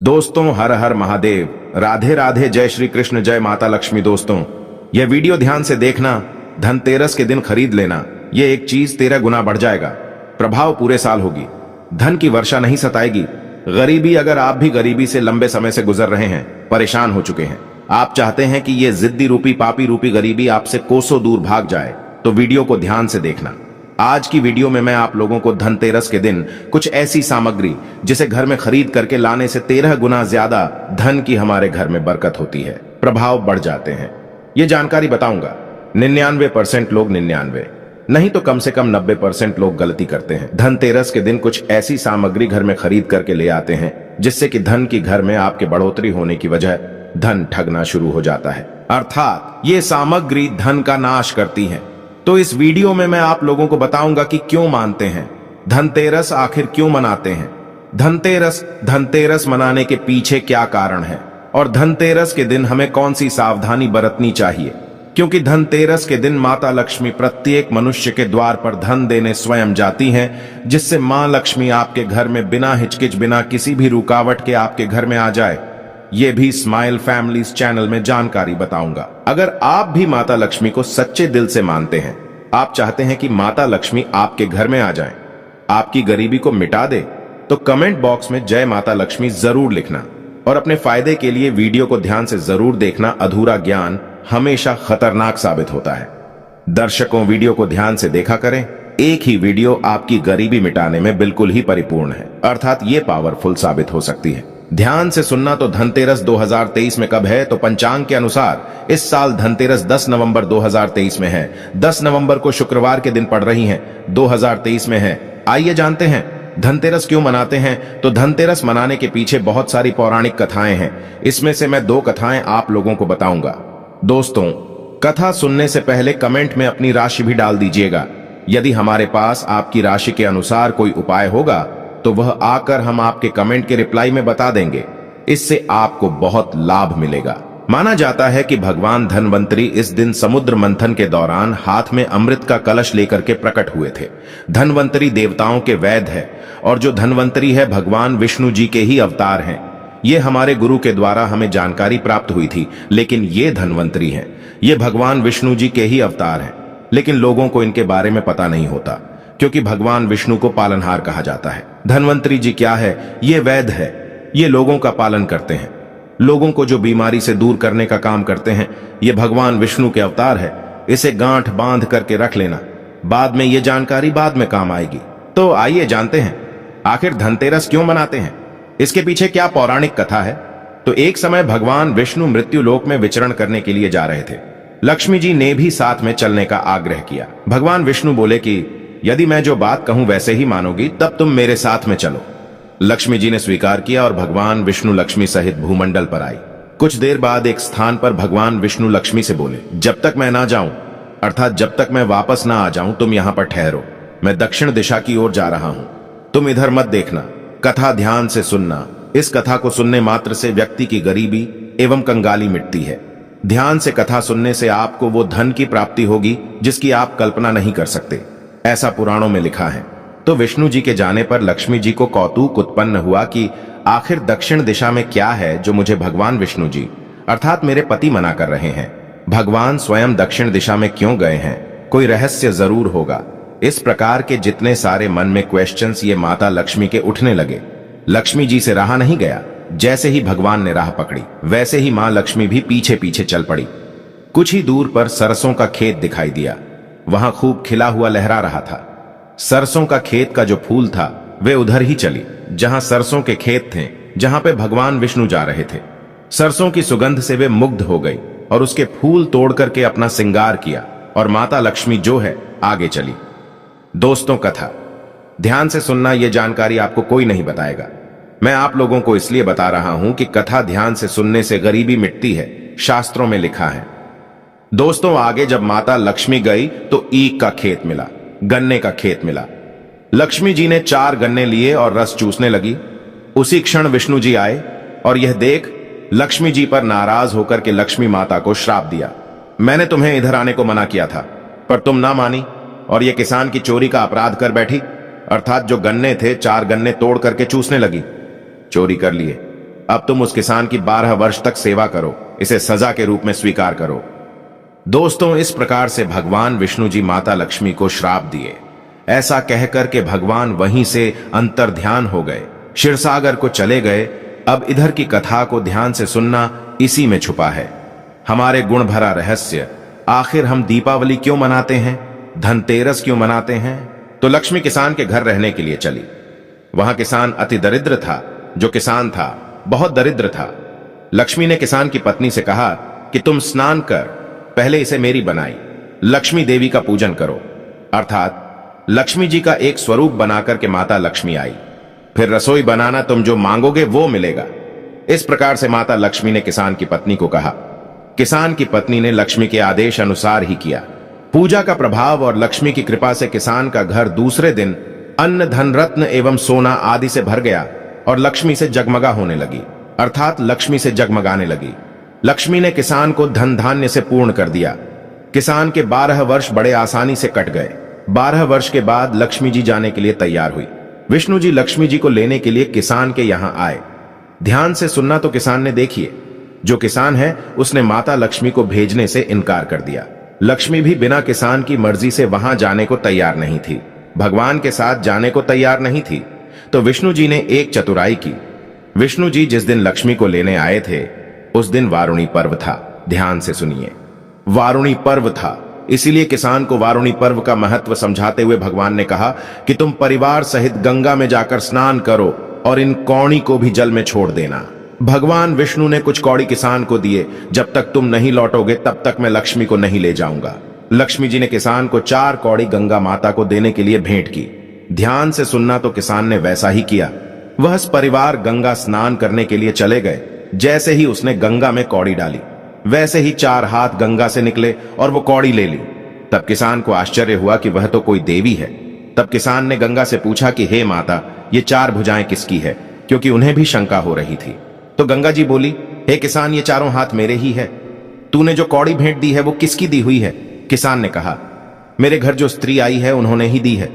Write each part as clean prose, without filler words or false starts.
दोस्तों, हर हर महादेव, राधे राधे, जय श्री कृष्ण, जय माता लक्ष्मी। दोस्तों, यह वीडियो ध्यान से देखना। धनतेरस के दिन खरीद लेना, यह एक चीज 13 गुना बढ़ जाएगा। प्रभाव पूरे साल होगी। धन की वर्षा नहीं सताएगी। गरीबी, अगर आप भी गरीबी से लंबे समय से गुजर रहे हैं, परेशान हो चुके हैं, आप चाहते हैं कि यह जिद्दी रूपी पापी रूपी गरीबी आपसे कोसों दूर भाग जाए, तो वीडियो को ध्यान से देखना। आज की वीडियो में मैं आप लोगों को धनतेरस के दिन कुछ ऐसी सामग्री जिसे घर में खरीद करके लाने से 13 गुना ज्यादा धन की हमारे घर में बरकत होती है, प्रभाव बढ़ जाते हैं, ये जानकारी बताऊंगा। 99% लोग 99 नहीं तो कम से कम 90% लोग गलती करते हैं। धनतेरस के दिन कुछ ऐसी सामग्री घर में खरीद करके ले आते हैं जिससे कि धन की घर में आपके बढ़ोतरी होने की वजह धन ठगना शुरू हो जाता है, अर्थात ये सामग्री धन का नाश करती है। तो इस वीडियो में मैं आप लोगों को बताऊंगा कि क्यों मानते हैं धनतेरस, आखिर क्यों मनाते हैं धनतेरस मनाने के पीछे क्या कारण है, और धनतेरस के दिन हमें कौन सी सावधानी बरतनी चाहिए, क्योंकि धनतेरस के दिन माता लक्ष्मी प्रत्येक मनुष्य के द्वार पर धन देने स्वयं जाती हैं, जिससे मां लक्ष्मी आपके घर में बिना हिचकिच, बिना किसी भी रुकावट के आपके घर में आ जाए। ये भी स्माइल फैमिलीज चैनल में जानकारी बताऊंगा। अगर आप भी माता लक्ष्मी को सच्चे दिल से मानते हैं, आप चाहते हैं कि माता लक्ष्मी आपके घर में आ जाएं, आपकी गरीबी को मिटा दे, तो कमेंट बॉक्स में जय माता लक्ष्मी जरूर लिखना, और अपने फायदे के लिए वीडियो को ध्यान से जरूर देखना। अधूरा ज्ञान हमेशा खतरनाक साबित होता है। दर्शकों, वीडियो को ध्यान से देखा करें। एक ही वीडियो आपकी गरीबी मिटाने में बिल्कुल ही परिपूर्ण है, अर्थात ये पावरफुल साबित हो सकती है। ध्यान से सुनना। तो धनतेरस 2023 में कब है? तो पंचांग के अनुसार इस साल धनतेरस 10 नवंबर 2023 में है। 10 नवंबर को शुक्रवार के दिन पड़ रही है, 2023 में है। आइए जानते हैं धनतेरस क्यों मनाते हैं। तो धनतेरस मनाने के पीछे बहुत सारी पौराणिक कथाएं हैं। इसमें से मैं 2 कथाएं आप लोगों को बताऊंगा। दोस्तों, कथा सुनने से पहले कमेंट में अपनी राशि भी डाल दीजिएगा। यदि हमारे पास आपकी राशि के अनुसार कोई उपाय होगा तो वह आकर हम आपके कमेंट के रिप्लाई में बता देंगे। इससे आपको बहुत लाभ मिलेगा। माना जाता है कि भगवान धनवंतरी इस दिन समुद्र मंथन के दौरान हाथ में अमृत का कलश लेकर के प्रकट हुए थे। धनवंतरी देवताओं के वैद्य है, और जो धनवंतरी है भगवान विष्णु जी के ही अवतार हैं। ये हमारे गुरु के द्वारा हमें जानकारी प्राप्त हुई थी, लेकिन ये धनवंतरी हैं, ये भगवान विष्णु जी के ही अवतार हैं। लेकिन लोगों को इनके बारे में पता नहीं होता, क्योंकि भगवान विष्णु को पालनहार कहा जाता है। धनवंतरी जी क्या है? ये वैद्य है। ये लोगों का पालन करते हैं, लोगों को जो बीमारी से दूर करने का काम करते हैं। ये भगवान विष्णु के अवतार है। इसे गांठ बांध करके रख लेना, बाद में ये जानकारी बाद में काम आएगी। तो आइए जानते हैं आखिर धनतेरस क्यों मनाते हैं, इसके पीछे क्या पौराणिक कथा है। तो एक समय भगवान विष्णु मृत्यु लोक में विचरण करने के लिए जा रहे थे। लक्ष्मी जी ने भी साथ में चलने का आग्रह किया। भगवान विष्णु बोले कि यदि मैं जो बात कहूं वैसे ही मानोगी, तब तुम मेरे साथ में चलो। लक्ष्मी जी ने स्वीकार किया और भगवान विष्णु लक्ष्मी सहित भूमंडल पर आई। कुछ देर बाद एक स्थान पर भगवान विष्णु लक्ष्मी से बोले, जब तक मैं ना जाऊं, अर्थात जब तक मैं वापस ना आ जाऊं, तुम यहां पर ठहरो। मैं दक्षिण दिशा की ओर जा रहा हूं, तुम इधर मत देखना। कथा ध्यान से सुनना। इस कथा को सुनने मात्र से व्यक्ति की गरीबी एवं कंगाली मिटती है। ध्यान से कथा सुनने से आपको वो धन की प्राप्ति होगी जिसकी आप कल्पना नहीं कर सकते, ऐसा पुराणों में लिखा है। तो विष्णु जी के जाने पर लक्ष्मी जी को कौतूक उत्पन्न हुआ कि आखिर दक्षिण दिशा में क्या है जो मुझे भगवान विष्णु जी अर्थात मेरे पति मना कर रहे हैं। भगवान स्वयं दक्षिण दिशा में क्यों गए हैं? कोई रहस्य जरूर होगा। इस प्रकार के जितने सारे मन में क्वेश्चंस ये माता लक्ष्मी के उठने लगे। लक्ष्मी जी से रहा नहीं गया। जैसे ही भगवान ने राह पकड़ी, वैसे ही मां लक्ष्मी भी पीछे पीछे चल पड़ी। कुछ ही दूर पर सरसों का खेत दिखाई दिया। वहां खूब खिला हुआ लहरा रहा था। सरसों का खेत का जो फूल था वे उधर ही चली जहां सरसों के खेत थे, जहां पे भगवान विष्णु जा रहे थे। सरसों की सुगंध से वे मुग्ध हो गई और उसके फूल तोड़ करके अपना श्रृंगार किया, और माता लक्ष्मी जो है आगे चली। दोस्तों, कथा ध्यान से सुनना। यह जानकारी आपको कोई नहीं बताएगा। मैं आप लोगों को इसलिए बता रहा हूं कि कथा ध्यान से सुनने से गरीबी मिटती है, शास्त्रों में लिखा है। दोस्तों, आगे जब माता लक्ष्मी गई तो ईख का खेत मिला, गन्ने का खेत मिला। लक्ष्मी जी ने 4 गन्ने लिए और रस चूसने लगी। उसी क्षण विष्णु जी आए और यह देख लक्ष्मी जी पर नाराज होकर के लक्ष्मी माता को श्राप दिया। मैंने तुम्हें इधर आने को मना किया था, पर तुम ना मानी और यह किसान की चोरी का अपराध कर बैठी, अर्थात जो गन्ने थे 4 गन्ने तोड़ करके चूसने लगी। चोरी कर लिए। अब तुम उस किसान की 12 वर्ष तक सेवा करो, इसे सजा के रूप में स्वीकार करो। दोस्तों, इस प्रकार से भगवान विष्णु जी माता लक्ष्मी को श्राप दिए। ऐसा कहकर के भगवान वहीं से अंतर्ध्यान हो गए, क्षीरसागर को चले गए। अब इधर की कथा को ध्यान से सुनना, इसी में छुपा है हमारे गुण भरा रहस्य। आखिर हम दीपावली क्यों मनाते हैं, धनतेरस क्यों मनाते हैं? तो लक्ष्मी किसान के घर रहने के लिए चली। वहां किसान अति दरिद्र था। जो किसान था बहुत दरिद्र था। लक्ष्मी ने किसान की पत्नी से कहा कि तुम स्नान कर पहले इसे मेरी बनाई लक्ष्मी देवी का पूजन करो। अर्थात लक्ष्मी जी का एक स्वरूप बनाकर के माता लक्ष्मी आई। फिर रसोई बनाना, तुम जो मांगोगे वो मिलेगा। इस प्रकार से माता लक्ष्मी ने किसान की पत्नी को कहा। किसान की पत्नी ने लक्ष्मी के आदेश अनुसार ही किया। पूजा का प्रभाव और लक्ष्मी की कृपा से किसान का घर दूसरे दिन अन्न, धन, रत्न एवं सोना आदि से भर गया और लक्ष्मी से जगमगा होने लगी, अर्थात लक्ष्मी से जगमगाने लगी। लक्ष्मी ने किसान को धन धान्य से पूर्ण कर दिया। किसान के 12 वर्ष बड़े आसानी से कट गए। 12 वर्ष के बाद लक्ष्मी जी जाने के लिए तैयार हुई। विष्णु जी लक्ष्मी जी को लेने के लिए किसान के यहां आए। ध्यान से सुनना। तो किसान ने, देखिए, जो किसान है उसने माता लक्ष्मी को भेजने से इनकार कर दिया। लक्ष्मी भी बिना किसान की मर्जी से वहां जाने को तैयार नहीं थी, भगवान के साथ जाने को तैयार नहीं थी। तो विष्णु जी ने एक चतुराई की। विष्णु जी जिस दिन लक्ष्मी को लेने आए थे उस दिन वारुणी पर्व था। ध्यान से सुनिए, वारुणी पर्व था। इसीलिए किसान को वारुणी पर्व का महत्व समझाते हुए भगवान ने कहा कि तुम परिवार सहित गंगा में जाकर स्नान करो और इन कौड़ी को भी जल में छोड़ देना। भगवान विष्णु ने कुछ कौड़ी किसान को दिए। जब तक तुम नहीं लौटोगे तब तक मैं लक्ष्मी को नहीं ले जाऊंगा। लक्ष्मी जी ने किसान को 4 कौड़ी गंगा माता को देने के लिए भेंट की। ध्यान से सुनना। तो किसान ने वैसा ही किया। वह परिवार गंगा स्नान करने के लिए चले गए। जैसे ही उसने गंगा में कौड़ी डाली वैसे ही 4 हाथ गंगा से निकले और वो कौड़ी ले ली। तब किसान को आश्चर्य हुआ कि वह तो कोई देवी है। तब किसान ने गंगा से पूछा कि हे माता, ये 4 भुजाएं किसकी है, क्योंकि उन्हें भी शंका हो रही थी। तो गंगा जी बोली, हे किसान, ये 4 हाथ मेरे ही है। तूने जो कौड़ी भेंट दी है वो किसकी दी हुई है? किसान ने कहा, मेरे घर जो स्त्री आई है उन्होंने ही दी है।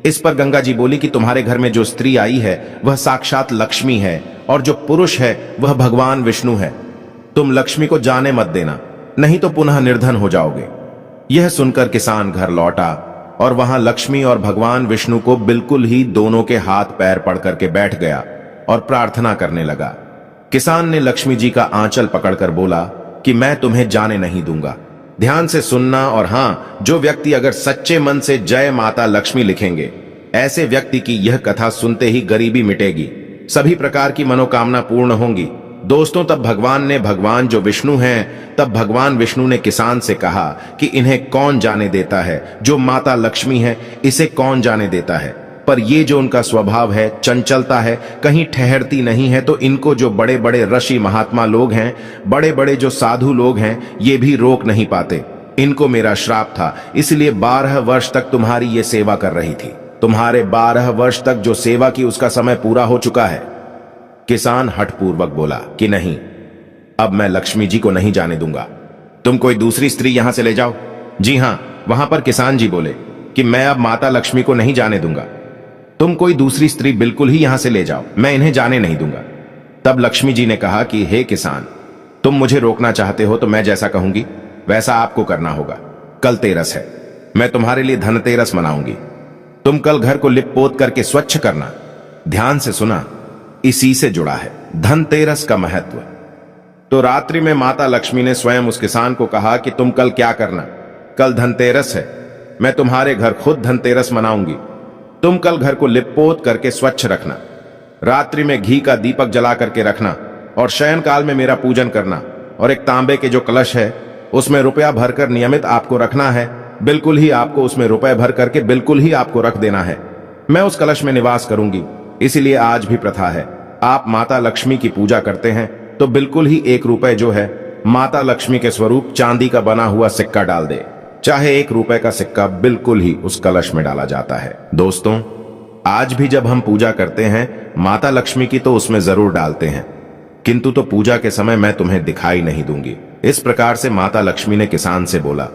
इस पर गंगा जी बोली कि तुम्हारे घर में जो स्त्री आई है वह साक्षात लक्ष्मी है और जो पुरुष है वह भगवान विष्णु है। तुम लक्ष्मी को जाने मत देना, नहीं तो पुनः निर्धन हो जाओगे। यह सुनकर किसान घर लौटा और वहां लक्ष्मी और भगवान विष्णु को बिल्कुल ही दोनों के हाथ पैर पड़ करके बैठ गया और प्रार्थना करने लगा। किसान ने लक्ष्मी जी का आंचल पकड़कर बोला कि मैं तुम्हें जाने नहीं दूंगा। ध्यान से सुनना। और हां, जो व्यक्ति अगर सच्चे मन से जय माता लक्ष्मी लिखेंगे, ऐसे व्यक्ति की यह कथा सुनते ही गरीबी मिटेगी, सभी प्रकार की मनोकामना पूर्ण होंगी। दोस्तों, तब भगवान जो विष्णु हैं, तब भगवान विष्णु ने किसान से कहा कि इन्हें कौन जाने देता है, जो माता लक्ष्मी है इसे कौन जाने देता है। पर ये जो उनका स्वभाव है, चंचलता है, कहीं ठहरती नहीं है, तो इनको जो बड़े बड़े ऋषि महात्मा लोग हैं, बड़े बड़े जो साधु लोग हैं, ये भी रोक नहीं पाते। इनको मेरा श्राप था, इसलिए 12 वर्ष तक तुम्हारी ये सेवा कर रही थी। तुम्हारे 12 वर्ष तक जो सेवा की उसका समय पूरा हो चुका है। किसान हठपूर्वक बोला कि नहीं, अब मैं लक्ष्मी जी को नहीं जाने दूंगा। तुम कोई दूसरी स्त्री यहां से ले जाओ। जी हां, वहां पर किसान जी बोले कि मैं अब माता लक्ष्मी को नहीं जाने दूंगा। तुम कोई दूसरी स्त्री बिल्कुल ही यहां से ले जाओ, मैं इन्हें जाने नहीं दूंगा। तब लक्ष्मी जी ने कहा कि हे किसान, तुम मुझे रोकना चाहते हो तो मैं जैसा कहूंगी वैसा आपको करना होगा। कल तेरस है, मैं तुम्हारे लिए धनतेरस मनाऊंगी। तुम कल घर को लिप पोत करके स्वच्छ करना। ध्यान से सुना, इसी से जुड़ा है धनतेरस का महत्व। तो रात्रि में माता लक्ष्मी ने स्वयं उस किसान को कहा कि तुम कल क्या करना, कल धनतेरस है, मैं तुम्हारे घर खुद धनतेरस मनाऊंगी। तुम कल घर को लिपपोत करके स्वच्छ रखना, रात्रि में घी का दीपक जला करके रखना और शयन काल में मेरा पूजन करना। और एक तांबे के जो कलश है उसमें रुपया भरकर नियमित आपको रखना है। बिल्कुल ही आपको उसमें रुपए भर करके बिल्कुल ही आपको रख देना है। मैं उस कलश में निवास करूंगी। इसीलिए आज भी प्रथा है, आप माता लक्ष्मी की पूजा करते हैं तो बिल्कुल ही 1 रुपए जो है माता लक्ष्मी के स्वरूप चांदी का बना हुआ सिक्का डाल दे। चाहे 1 रुपए का सिक्का बिल्कुल ही उस कलश में डाला जाता है। दोस्तों, आज भी जब हम पूजा करते हैं माता लक्ष्मी की तो उसमें जरूर डालते हैं, किंतु तो पूजा के समय मैं तुम्हें दिखाई नहीं दूंगी। इस प्रकार से माता लक्ष्मी ने किसान से बोला,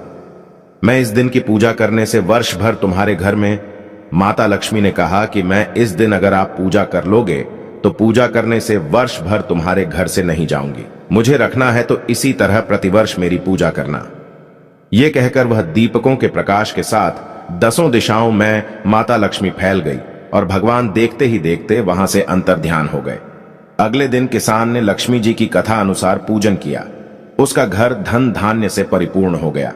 मैं इस दिन की पूजा करने से वर्ष भर तुम्हारे घर में। माता लक्ष्मी ने कहा कि मैं इस दिन अगर आप पूजा कर लोगे तो पूजा करने से वर्ष भर तुम्हारे घर से नहीं जाऊंगी। मुझे रखना है तो इसी तरह प्रतिवर्ष मेरी पूजा करना। ये कहकर वह दीपकों के प्रकाश के साथ 10 दिशाओं में माता लक्ष्मी फैल गई और भगवान देखते ही देखते वहां से अंतर्ध्यान हो गए। अगले दिन किसान ने लक्ष्मी जी की कथा अनुसार पूजन किया। उसका घर धन धान्य से परिपूर्ण हो गया।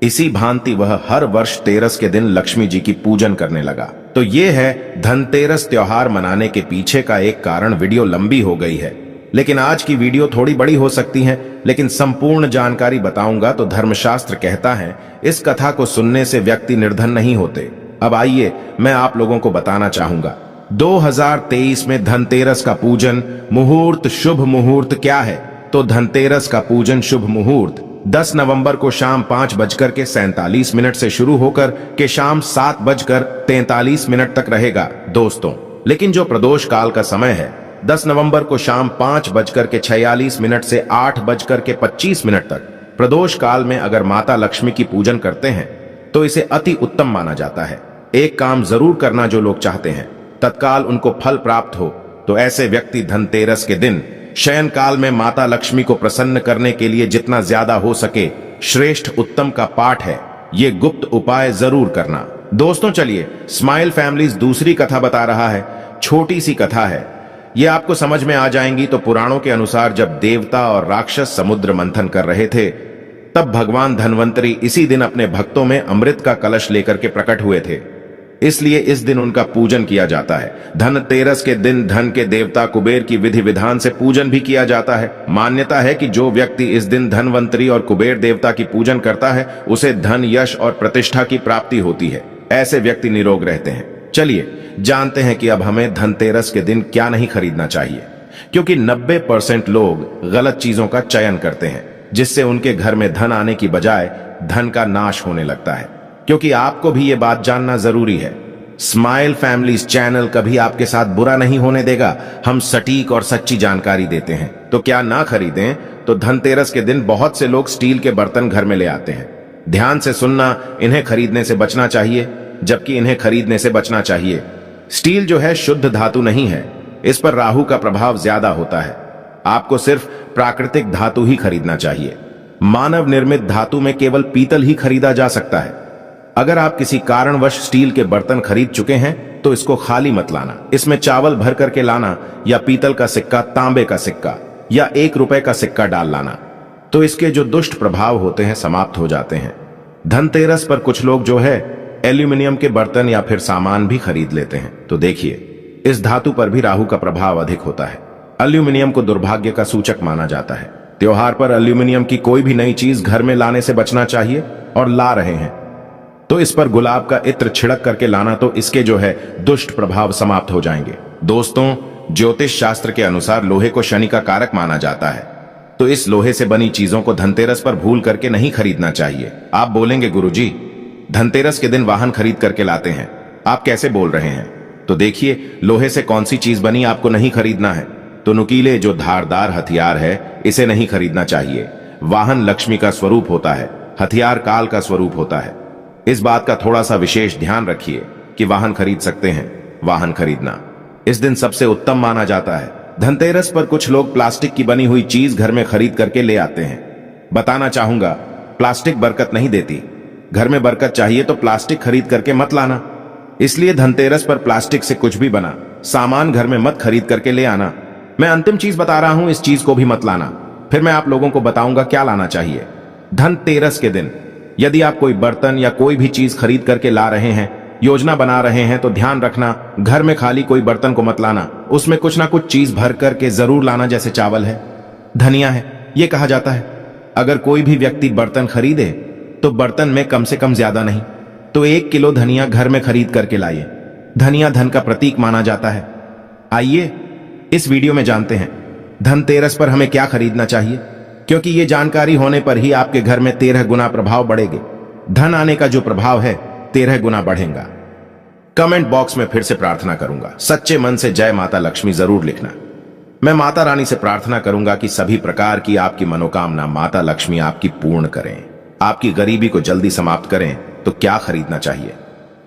इसी भांति वह हर वर्ष तेरस के दिन लक्ष्मी जी की पूजन करने लगा। तो ये है धनतेरस त्योहार मनाने के पीछे का एक कारण। वीडियो लंबी हो गई है, लेकिन आज की वीडियो थोड़ी बड़ी हो सकती है, लेकिन संपूर्ण जानकारी बताऊंगा। तो धर्मशास्त्र कहता है इस कथा को सुनने से व्यक्ति निर्धन नहीं होते। अब आइए मैं आप लोगों को बताना चाहूंगा 2023 में धनतेरस का पूजन मुहूर्त, शुभ मुहूर्त क्या है। तो धनतेरस का पूजन शुभ मुहूर्त 10 नवंबर को शाम 5:47 से शुरू होकर के शाम 7:43 तक रहेगा दोस्तों। लेकिन जो प्रदोष काल का समय है 10 नवंबर को शाम 5:46 से 8:25 तक, प्रदोष काल में अगर माता लक्ष्मी की पूजन करते हैं तो इसे अति उत्तम माना जाता है। एक काम जरूर करना जो लोग चाहते हैं तत्काल उनको फल प्राप्त हो, तो ऐसे व्यक्ति धनतेरस के दिन शयन काल में माता लक्ष्मी को प्रसन्न करने के लिए जितना ज्यादा हो सके श्रेष्ठ उत्तम का पाठ है, ये गुप्त उपाय जरूर करना। दोस्तों चलिए, स्माइल फैमिलीज दूसरी कथा बता रहा है। छोटी सी कथा है, ये आपको समझ में आ जाएंगी। तो पुराणों के अनुसार जब देवता और राक्षस समुद्र मंथन कर रहे थे, तब भगवान धन्वंतरी इसी दिन अपने भक्तों में अमृत का कलश लेकर के प्रकट हुए थे। इसलिए इस दिन उनका पूजन किया जाता है। धनतेरस के दिन धन के देवता कुबेर की विधि विधान से पूजन भी किया जाता है। मान्यता है कि जो व्यक्ति इस दिन धनवंतरी और कुबेर देवता की पूजन करता है उसे धन, यश और प्रतिष्ठा की प्राप्ति होती है। ऐसे व्यक्ति निरोग रहते हैं। चलिए जानते हैं कि अब हमें धनतेरस के दिन क्या नहीं खरीदना चाहिए, क्योंकि 90% लोग गलत चीजों का चयन करते हैं, जिससे उनके घर में धन आने की बजाय धन का नाश होने लगता है। क्योंकि आपको भी ये बात जानना जरूरी है, स्माइल फैमिलीज चैनल कभी आपके साथ बुरा नहीं होने देगा। हम सटीक और सच्ची जानकारी देते हैं। तो क्या ना खरीदें। तो धनतेरस के दिन बहुत से लोग स्टील के बर्तन घर में ले आते हैं। ध्यान से सुनना, इन्हें खरीदने से बचना चाहिए, जबकि इन्हें खरीदने से बचना चाहिए। स्टील जो है शुद्ध धातु नहीं है, इस पर राहु का प्रभाव ज्यादा होता है। आपको सिर्फ प्राकृतिक धातु ही खरीदना चाहिए। मानव निर्मित धातु में केवल पीतल ही खरीदा जा सकता है। अगर आप किसी कारणवश स्टील के बर्तन खरीद चुके हैं तो इसको खाली मत लाना। इसमें चावल भर करके लाना, या पीतल का सिक्का, तांबे का सिक्का या 1 रुपए का सिक्का डाल लाना। तो इसके जो दुष्ट प्रभाव होते हैं समाप्त हो जाते हैं। धनतेरस पर कुछ लोग जो है एल्यूमिनियम के बर्तन या फिर सामान भी खरीद लेते हैं। तो देखिए, इस धातु पर भी राहु का प्रभाव अधिक होता है। एल्यूमिनियम को दुर्भाग्य का सूचक माना जाता है। त्योहार पर एल्यूमिनियम की कोई भी नई चीज घर में लाने से बचना चाहिए, और ला रहे हैं तो इस पर गुलाब का इत्र छिड़क करके लाना, तो इसके जो है दुष्ट प्रभाव समाप्त हो जाएंगे। दोस्तों, ज्योतिष शास्त्र के अनुसार लोहे को शनि का कारक माना जाता है, तो इस लोहे से बनी चीजों को धनतेरस पर भूल करके नहीं खरीदना चाहिए। आप बोलेंगे गुरुजी, धनतेरस के दिन वाहन खरीद करके लाते हैं, आप कैसे बोल रहे हैं? तो देखिए, लोहे से कौन सी चीज बनी आपको नहीं खरीदना है। तो नुकीले जो धारदार हथियार है, इसे नहीं खरीदना चाहिए। वाहन लक्ष्मी का स्वरूप होता है, हथियार काल का स्वरूप होता है। इस बात का थोड़ा सा विशेष ध्यान रखिए कि वाहन खरीद सकते हैं, वाहन खरीदना इस दिन सबसे उत्तम माना जाता है। धनतेरस पर कुछ लोग प्लास्टिक की बनी हुई चीज घर में खरीद करके ले आते हैं। बताना चाहूंगा, प्लास्टिक बरकत नहीं देती। घर में बरकत चाहिए तो प्लास्टिक खरीद करके मत लाना। इसलिए धनतेरस पर प्लास्टिक से कुछ भी बना सामान घर में मत खरीद करके ले आना। मैं अंतिम चीज बता रहा हूं, इस चीज को भी मत लाना। फिर मैं आप लोगों को बताऊंगा क्या लाना चाहिए। धनतेरस के दिन यदि आप कोई बर्तन या कोई भी चीज खरीद करके ला रहे हैं, योजना बना रहे हैं, तो ध्यान रखना घर में खाली कोई बर्तन को मत लाना। उसमें कुछ ना कुछ चीज भर करके जरूर लाना, जैसे चावल है, धनिया है। यह कहा जाता है अगर कोई भी व्यक्ति बर्तन खरीदे तो बर्तन में कम से कम ज्यादा नहीं तो 1 किलो धनिया घर में खरीद करके लाइए। धनिया धन का प्रतीक माना जाता है। आइए इस वीडियो में जानते हैं धनतेरस पर हमें क्या खरीदना चाहिए, क्योंकि ये जानकारी होने पर ही आपके घर में 13 गुना प्रभाव बढ़ेगा। धन आने का जो प्रभाव है 13 गुना बढ़ेगा। कमेंट बॉक्स में फिर से प्रार्थना करूंगा, सच्चे मन से जय माता लक्ष्मी जरूर लिखना। मैं माता रानी से प्रार्थना करूंगा कि सभी प्रकार की आपकी मनोकामना माता लक्ष्मी आपकी पूर्ण करें, आपकी गरीबी को जल्दी समाप्त करें। तो क्या खरीदना चाहिए?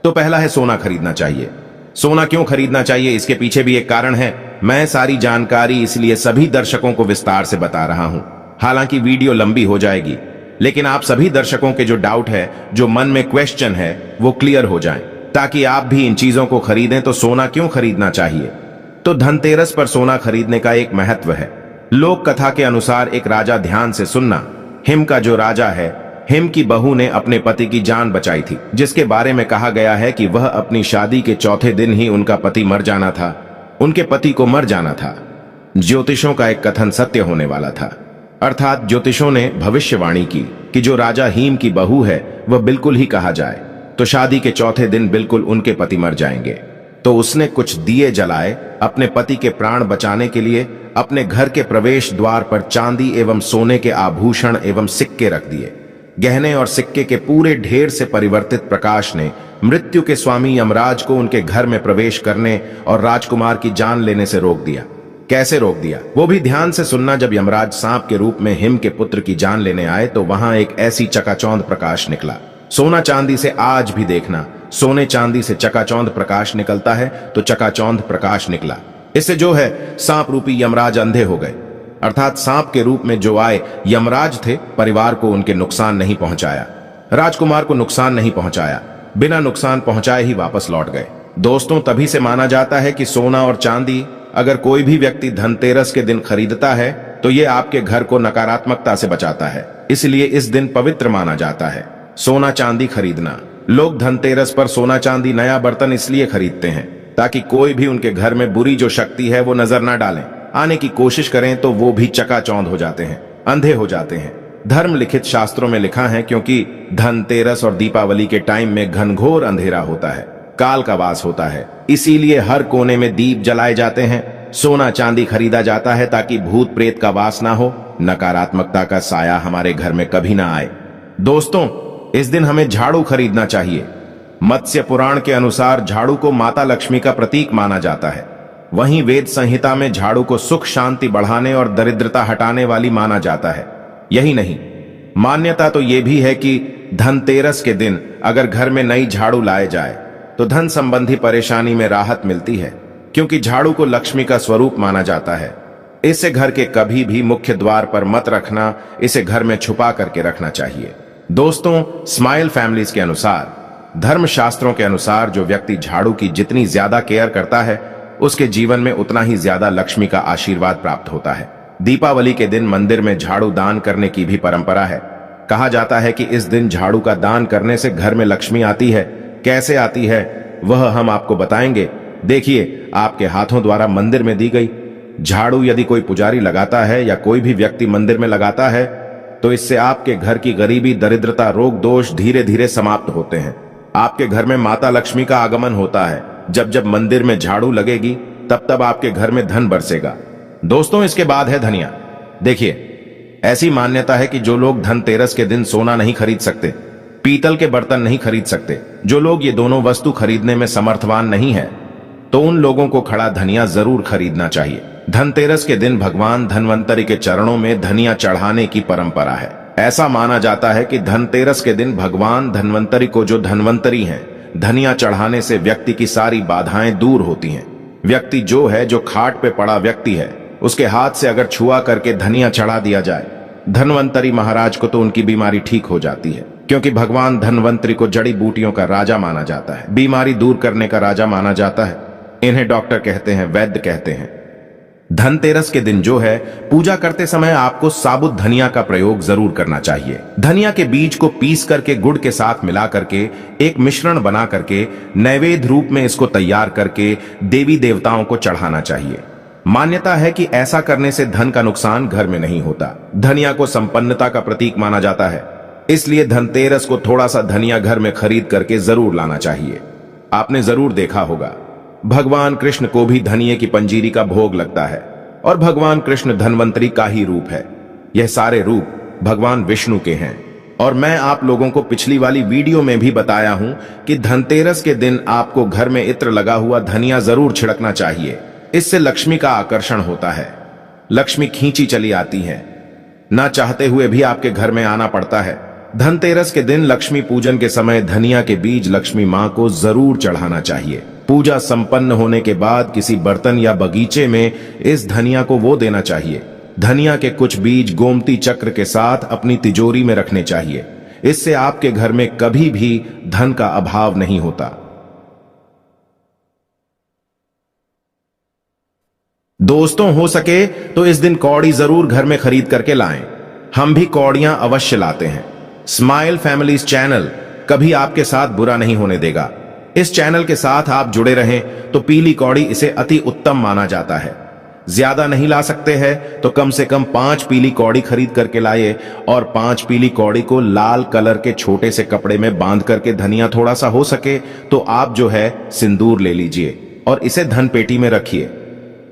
तो पहला है सोना खरीदना चाहिए। सोना क्यों खरीदना चाहिए, इसके पीछे भी एक कारण है। मैं सारी जानकारी इसलिए सभी दर्शकों को विस्तार से बता रहा हूं। हालांकि वीडियो लंबी हो जाएगी, लेकिन आप सभी दर्शकों के जो डाउट है, जो मन में क्वेश्चन है, वो क्लियर हो जाएं, ताकि आप भी इन चीजों को खरीदें। तो सोना क्यों खरीदना चाहिए? तो धनतेरस पर सोना खरीदने का एक महत्व है। लोक कथा के अनुसार एक राजा, ध्यान से सुनना, हिम का जो राजा है, हिम की बहू ने अपने पति की जान बचाई थी, जिसके बारे में कहा गया है कि वह अपनी शादी के चौथे दिन ही उनका पति मर जाना था, उनके पति को मर जाना था। ज्योतिषों का एक कथन सत्य होने वाला था, अर्थात ज्योतिषों ने भविष्यवाणी की कि जो राजा हिम की बहू है वह बिल्कुल ही कहा जाए तो शादी के चौथे दिन बिल्कुल उनके पति मर जाएंगे। तो उसने कुछ दिए जलाए अपने पति के प्राण बचाने के लिए। अपने घर के प्रवेश द्वार पर चांदी एवं सोने के आभूषण एवं सिक्के रख दिए। गहने और सिक्के के पूरे ढेर से परिवर्तित प्रकाश ने मृत्यु के स्वामी यमराज को उनके घर में प्रवेश करने और राजकुमार की जान लेने से रोक दिया। कैसे रोक दिया, वो भी ध्यान से सुनना। जब यमराज सांप के रूप में हिम के पुत्र की जान लेने आए तो वहां एक ऐसी चकाचौंध प्रकाश निकला। सोना चांदी से आज भी देखना, सोने चांदी से चकाचौंध प्रकाश निकलता है तो चकाचौंध प्रकाश निकला। इससे जो है सांप रूपी यमराज अंधे हो गए, अर्थात सांप के रूप में जो आए यमराज थे, परिवार को उनके नुकसान नहीं पहुंचाया, राजकुमार को नुकसान नहीं पहुंचाया, बिना नुकसान पहुंचाए ही वापस लौट गए। दोस्तों, तभी से माना जाता है कि सोना और चांदी अगर कोई भी व्यक्ति धनतेरस के दिन खरीदता है तो ये आपके घर को नकारात्मकता से बचाता है, इसलिए इस दिन पवित्र माना जाता है सोना चांदी खरीदना। लोग धनतेरस पर सोना चांदी नया बर्तन इसलिए खरीदते हैं ताकि कोई भी उनके घर में बुरी जो शक्ति है वो नजर ना डालें। आने की कोशिश करें तो वो भी चकाचौंध हो जाते हैं, अंधे हो जाते हैं। धर्म लिखित शास्त्रों में लिखा है, क्योंकि धनतेरस और दीपावली के टाइम में घनघोर अंधेरा होता है, काल का वास होता है, इसीलिए हर कोने में दीप जलाए जाते हैं, सोना चांदी खरीदा जाता है ताकि भूत प्रेत का वास ना हो, नकारात्मकता का साया हमारे घर में कभी ना आए। दोस्तों, इस दिन हमें झाड़ू खरीदना चाहिए। मत्स्य पुराण के अनुसार झाड़ू को माता लक्ष्मी का प्रतीक माना जाता है। वहीं वेद संहिता में झाड़ू को सुख शांति बढ़ाने और दरिद्रता हटाने वाली माना जाता है। यही नहीं, मान्यता तो यह भी है कि धनतेरस के दिन अगर घर में नई झाड़ू लाए जाए तो धन संबंधी परेशानी में राहत मिलती है, क्योंकि झाड़ू को लक्ष्मी का स्वरूप माना जाता है। इसे घर के कभी भी मुख्य द्वार पर मत रखना, इसे घर में छुपा करके रखना चाहिए। दोस्तों, स्माइल फैमिलीज के अनुसार, धर्मशास्त्रों के अनुसार, जो व्यक्ति झाड़ू की जितनी ज्यादा केयर करता है उसके जीवन में उतना ही ज्यादा लक्ष्मी का आशीर्वाद प्राप्त होता है। दीपावली के दिन मंदिर में झाड़ू दान करने की भी परंपरा है। कहा जाता है कि इस दिन झाड़ू का दान करने से घर में लक्ष्मी आती है। कैसे आती है वह हम आपको बताएंगे। देखिए, आपके हाथों द्वारा मंदिर में दी गई झाड़ू यदि कोई पुजारी लगाता है या कोई भी व्यक्ति मंदिर में लगाता है तो इससे आपके घर की गरीबी, दरिद्रता, रोग दोष धीरे धीरे समाप्त होते हैं। आपके घर में माता लक्ष्मी का आगमन होता है। जब जब मंदिर में झाड़ू लगेगी तब तब आपके घर में धन बरसेगा। दोस्तों, इसके बाद है धनिया। देखिए, ऐसी मान्यता है कि जो लोग धनतेरस के दिन सोना नहीं खरीद सकते, पीतल के बर्तन नहीं खरीद सकते, जो लोग ये दोनों वस्तु खरीदने में समर्थवान नहीं है, तो उन लोगों को खड़ा धनिया जरूर खरीदना चाहिए। धनतेरस के दिन भगवान धन्वंतरि के चरणों में धनिया चढ़ाने की परंपरा है। ऐसा माना जाता है कि धनतेरस के दिन भगवान धन्वंतरि को, जो धन्वंतरि हैं, धनिया चढ़ाने से व्यक्ति की सारी बाधाएं दूर होती हैं। व्यक्ति जो है, जो खाट पे पड़ा व्यक्ति है, उसके हाथ से अगर छुआ करके धनिया चढ़ा दिया जाए, धन्वंतरि महाराज को तो उनकी बीमारी ठीक हो जाती है, क्योंकि भगवान धन्वंतरि को जड़ी बूटियों का राजा माना जाता है, बीमारी दूर करने का राजा माना जाता है। इन्हें डॉक्टर कहते हैं, वैद्य कहते हैं। धनतेरस के दिन जो है, पूजा करते समय आपको साबुत धनिया का प्रयोग जरूर करना चाहिए। धनिया के बीज को पीस करके गुड़ के साथ मिला करके एक मिश्रण बना करके नैवेद्य रूप में इसको तैयार करके देवी देवताओं को चढ़ाना चाहिए। मान्यता है कि ऐसा करने से धन का नुकसान घर में नहीं होता। धनिया को संपन्नता का प्रतीक माना जाता है, इसलिए धनतेरस को थोड़ा सा धनिया घर में खरीद करके जरूर लाना चाहिए। आपने जरूर देखा होगा, भगवान कृष्ण को भी धनिये की पंजीरी का भोग लगता है, और भगवान कृष्ण धन्वंतरि का ही रूप है। यह सारे रूप भगवान विष्णु के हैं। और मैं आप लोगों को पिछली वाली वीडियो में भी बताया हूं कि धनतेरस के दिन आपको घर में इत्र लगा हुआ धनिया जरूर छिड़कना चाहिए। इससे लक्ष्मी का आकर्षण होता है, लक्ष्मी खींची चली आती है, ना चाहते हुए भी आपके घर में आना पड़ता है। धनतेरस के दिन लक्ष्मी पूजन के समय धनिया के बीज लक्ष्मी मां को जरूर चढ़ाना चाहिए। पूजा संपन्न होने के बाद किसी बर्तन या बगीचे में इस धनिया को वो देना चाहिए। धनिया के कुछ बीज गोमती चक्र के साथ अपनी तिजोरी में रखने चाहिए। इससे आपके घर में कभी भी धन का अभाव नहीं होता। दोस्तों, हो सके तो इस दिन कौड़ी जरूर घर में खरीद करके लाएं। हम भी कौड़ियां अवश्य लाते हैं। स्माइल फैमिलीज चैनल कभी आपके साथ बुरा नहीं होने देगा। इस चैनल के साथ आप जुड़े रहें तो पीली कौड़ी इसे अति उत्तम माना जाता है। ज्यादा नहीं ला सकते हैं तो कम से कम 5 पीली कौड़ी खरीद करके लाइए और 5 पीली कौड़ी को लाल कलर के छोटे से कपड़े में बांध करके, धनिया थोड़ा सा हो सके तो आप जो है सिंदूर ले लीजिए और इसे धन पेटी में रखिए।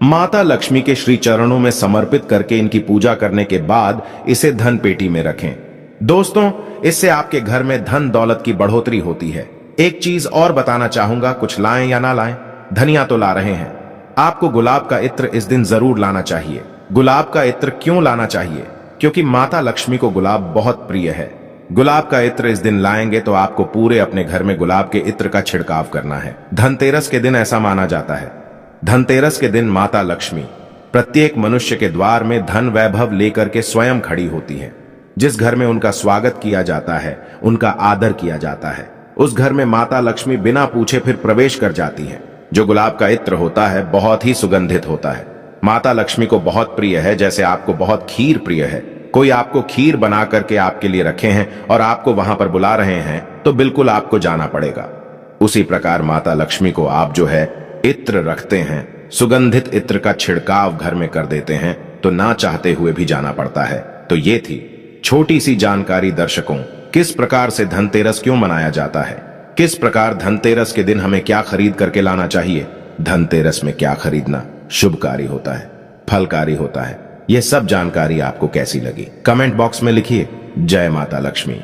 माता लक्ष्मी के श्री चरणों में समर्पित करके इनकी पूजा करने के बाद इसे धन पेटी में रखें। दोस्तों, इससे आपके घर में धन दौलत की बढ़ोतरी होती है। एक चीज और बताना चाहूंगा, कुछ लाएं या ना लाएं, धनिया तो ला रहे हैं, आपको गुलाब का इत्र इस दिन जरूर लाना चाहिए। गुलाब का इत्र क्यों लाना चाहिए? क्योंकि माता लक्ष्मी को गुलाब बहुत प्रिय है। गुलाब का इत्र इस दिन लाएंगे तो आपको पूरे अपने घर में गुलाब के इत्र का छिड़काव करना है। धनतेरस के दिन ऐसा माना जाता है। धनतेरस के दिन माता लक्ष्मी प्रत्येक मनुष्य के द्वार में धन वैभव लेकर के स्वयं खड़ी होती है। जिस घर में उनका स्वागत किया जाता है, उनका आदर किया जाता है, उस घर में माता लक्ष्मी बिना पूछे फिर प्रवेश कर जाती हैं। जो गुलाब का इत्र होता है बहुत ही सुगंधित होता है। माता लक्ष्मी को बहुत प्रिय है। जैसे आपको बहुत खीर प्रिय है, कोई आपको खीर बना करके आपके लिए रखे हैं और आपको वहां पर बुला रहे हैं तो बिल्कुल आपको जाना पड़ेगा। उसी प्रकार माता लक्ष्मी को आप जो है इत्र रखते हैं, सुगंधित इत्र का छिड़काव घर में कर देते हैं तो ना चाहते हुए भी जाना पड़ता है। तो ये थी छोटी सी जानकारी दर्शकों, किस प्रकार से धनतेरस क्यों मनाया जाता है, किस प्रकार धनतेरस के दिन हमें क्या खरीद करके लाना चाहिए, धनतेरस में क्या खरीदना शुभकारी होता है, फलकारी होता है। यह सब जानकारी आपको कैसी लगी कमेंट बॉक्स में लिखिए। जय माता लक्ष्मी।